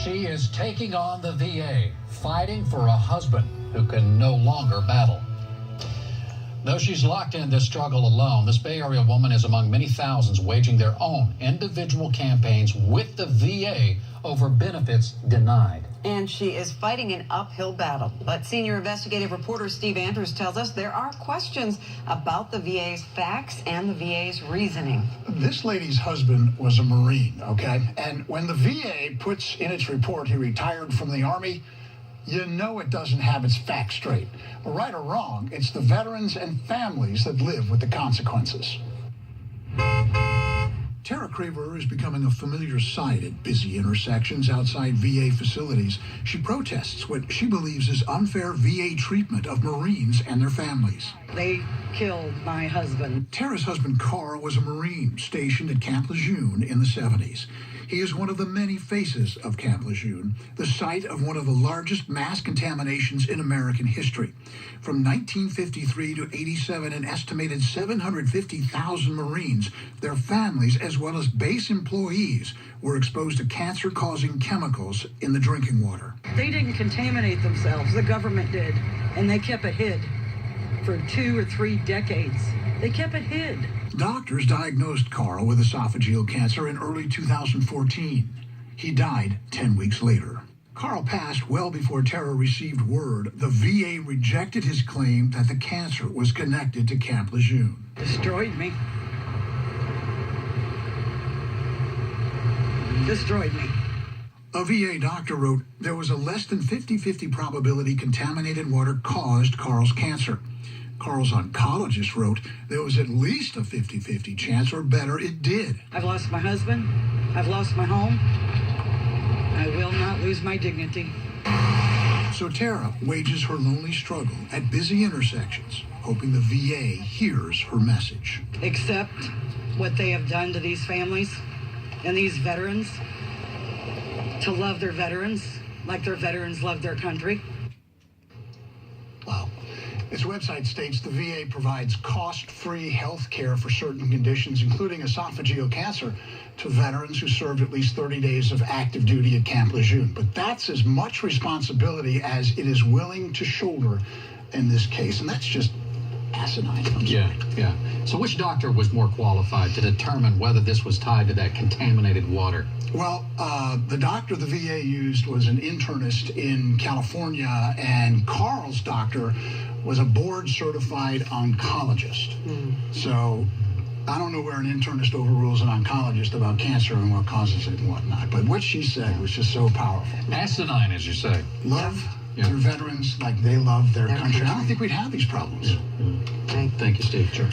She is taking on the VA, fighting for a husband who can no longer battle. Though she's locked in this struggle alone, this Bay Area woman is among many thousands waging their own individual campaigns with the VA over benefits denied. And she is fighting an uphill battle. But senior investigative reporter Steve Andrews tells us there are questions about the VA's facts and the VA's reasoning. This lady's husband was a Marine, okay? And when the VA puts in its report he retired from the Army, you know it doesn't have its facts straight. But right or wrong, it's the veterans and families that live with the consequences. Tara Craver is becoming a familiar sight at busy intersections outside VA facilities. She protests what she believes is unfair VA treatment of Marines and their families. They killed my husband. Tara's husband, Carl, was a Marine stationed at Camp Lejeune in the 70s. He is one of the many faces of Camp Lejeune, the site of one of the largest mass contaminations in American history. From 1953 to 87, an estimated 750,000 Marines, their families, as well as base employees, were exposed to cancer-causing chemicals in the drinking water. They didn't contaminate themselves. The government did, and they kept it hid for 2 or 3 decades. They kept it hid. Doctors diagnosed Carl with esophageal cancer in early 2014. He died 10 weeks later. Carl passed well before Tara received word the VA rejected his claim that the cancer was connected to Camp Lejeune. Destroyed me. Destroyed me. A VA doctor wrote there was a less than 50-50 probability contaminated water caused Carl's cancer. Carl's oncologist wrote there was at least a 50-50 chance, or better, it did. I've lost my husband. I've lost my home. I will not lose my dignity. So Tara wages her lonely struggle at busy intersections, hoping the VA hears her message. Accept what they have done to these families and these veterans, to love their veterans like their veterans love their country. Wow. Its website states the VA provides cost-free health care for certain conditions, including esophageal cancer, to veterans who served at least 30 days of active duty at Camp Lejeune. But that's as much responsibility as it is willing to shoulder in this case, and that's just asinine. Yeah. So which doctor was more qualified to determine whether this was tied to that contaminated water? Well, the doctor the VA used was an internist in California, and Carl's doctor was a board-certified oncologist. So I don't know where an internist overrules an oncologist about cancer and what causes it and whatnot. But what she said was just so powerful. Asinine, as you say. Love your veterans like they love their country. I don't think we'd have these problems. Thank you, Steve. Sure.